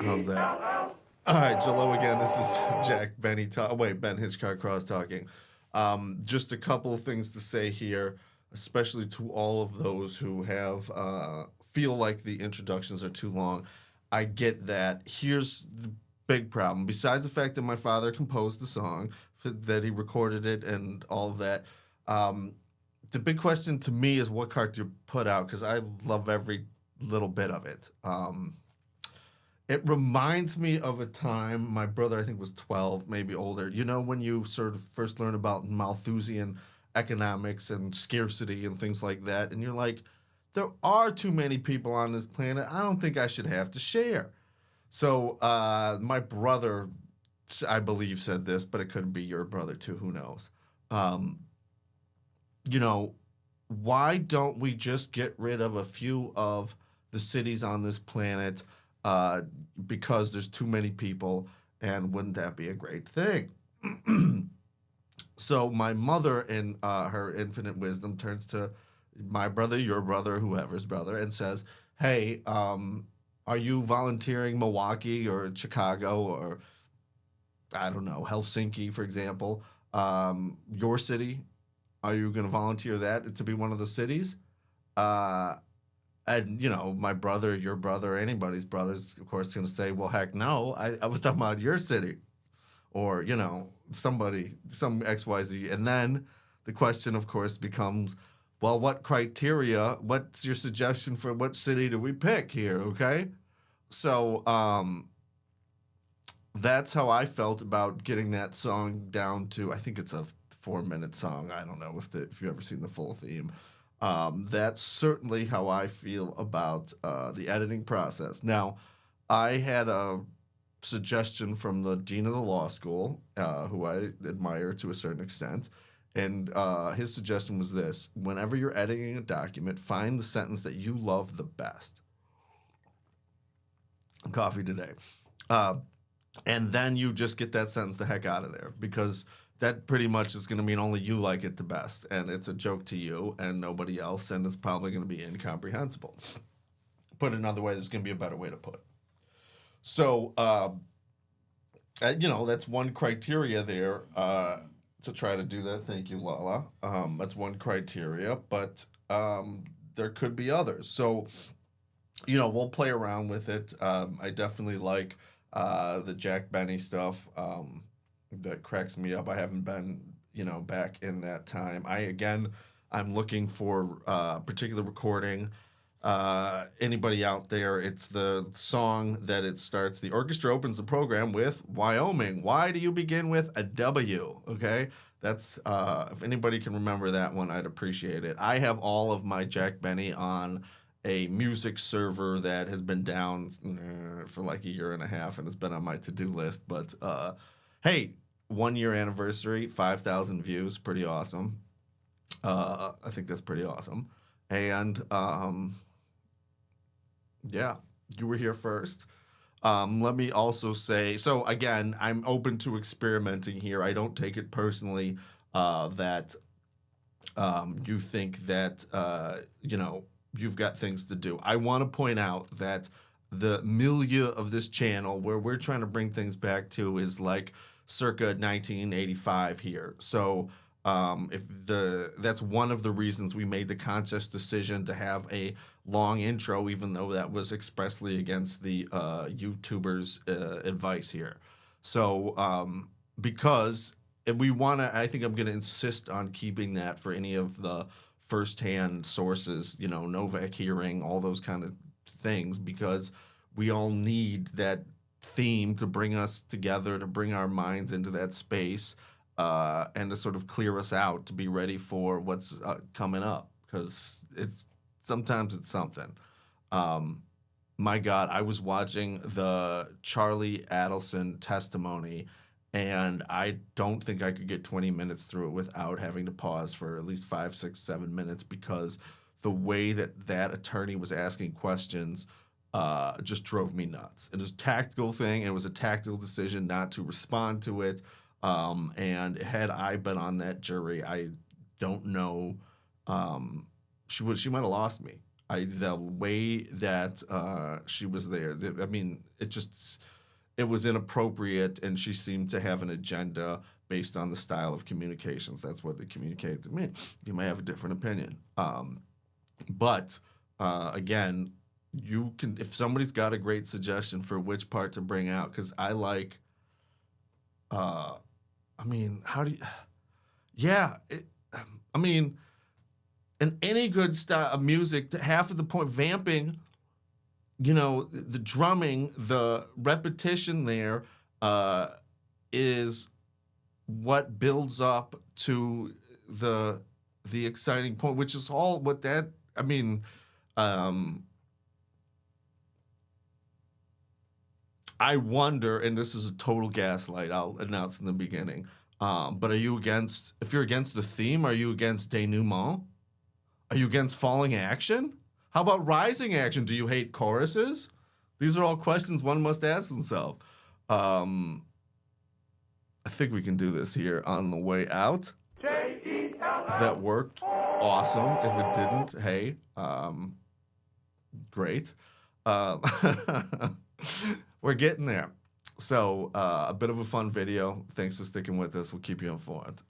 How's that? All right, Jello again. This is Ben Hitchcock Cross talking. Just a couple of things to say here, especially to all of those who have feel like the introductions are too long. I get that. Here's the big problem. Besides the fact that my father composed the song, that he recorded it, and all of that, um, the big question to me is what card do you put out? Because I love every little bit of it. It reminds me of a time my brother, I think, was 12, maybe older. You know, when you sort of first learn about Malthusian economics and scarcity and things like that, and you're like, there are too many people on this planet. I don't think I should have to share. So my brother, I believe, said this, but it could be your brother too. Who knows? Um, you know, why don't we just get rid of a few of the cities on this planet uh, because there's too many people, and wouldn't that be a great thing? So my mother, in her infinite wisdom, turns to my brother, your brother, whoever's brother, and says, "Hey, are you volunteering Milwaukee or Chicago or I don't know Helsinki, for example, your city? Are you going to volunteer that to be one of the cities?" Uh, and my brother, your brother, anybody's brother's, of course, going to say, "Well, heck no, I was talking about your city," or somebody, some XYZ. And then the question, of course, becomes, well, what criteria? What's your suggestion for what city do we pick here? Okay, so that's how I felt about getting that song down to. I think it's a 4-minute song. I don't know if you've ever seen the full theme. That's certainly how I feel about the editing process. Now, I had a suggestion from the dean of the law school, who I admire to a certain extent. And his suggestion was this: whenever you're editing a document, find the sentence that you love the best. Coffee today. Uh, and then you just get that sentence the heck out of there, because that pretty much is going to mean only you like it the best, and it's a joke to you and nobody else, and it's probably going to be incomprehensible. Put it another way, there's going to be a better way to put it. So, that's one criteria there, to try to do that. Thank you, Lala. That's one criteria, but there could be others. So, we'll play around with it. I definitely like the Jack Benny stuff. That cracks me up. I haven't been, back in that time. I'm looking for particular recording. Anybody out there? It's the song that it starts. The orchestra opens the program with Wyoming. Why do you begin with a W? Okay, that's if anybody can remember that one, I'd appreciate it. I have all of my Jack Benny on a music server that has been down for like a year and a half, and it's been on my to-do list. But hey, 1 year anniversary, 5,000 views, pretty awesome. I think that's pretty awesome. And yeah, you were here first. Let me also say, so again, I'm open to experimenting here. I don't take it personally that you think that you've got things to do. I want to point out that the milieu of this channel, where we're trying to bring things back to, is like circa 1985 here. So if that's one of the reasons we made the conscious decision to have a long intro, even though that was expressly against the YouTubers' advice here. So because we want to, I think I'm going to insist on keeping that for any of the firsthand sources, Novak hearing, all those kind of things, because we all need that theme to bring us together, to bring our minds into that space, and to sort of clear us out to be ready for what's coming up, because sometimes it's something. Um, my God, I was watching the Charlie Adelson testimony, and I don't think I could get 20 minutes through it without having to pause for at least 5, 6, 7 minutes, because the way that attorney was asking questions just drove me nuts. It was a tactical thing. It was a tactical decision not to respond to it. And had I been on that jury, I don't know. She might have lost me. The way that she was there, I mean, it was inappropriate, and she seemed to have an agenda based on the style of communications. That's what it communicated to me. You may have a different opinion, but again, you can, if somebody's got a great suggestion for which part to bring out, because I like. I mean, how do you? Yeah, I mean, in any good style of music, half of the point, vamping, the drumming, the repetition there is what builds up to the exciting point, which is all what that. I mean, I wonder, and this is a total gaslight. I'll announce in the beginning. But if you're against the theme, are you against denouement? Are you against falling action? How about rising action? Do you hate choruses? These are all questions one must ask themselves. I think we can do this here on the way out. If that worked, awesome. If it didn't, hey, great. We're getting there. So a bit of a fun video. Thanks for sticking with us. We'll keep you informed.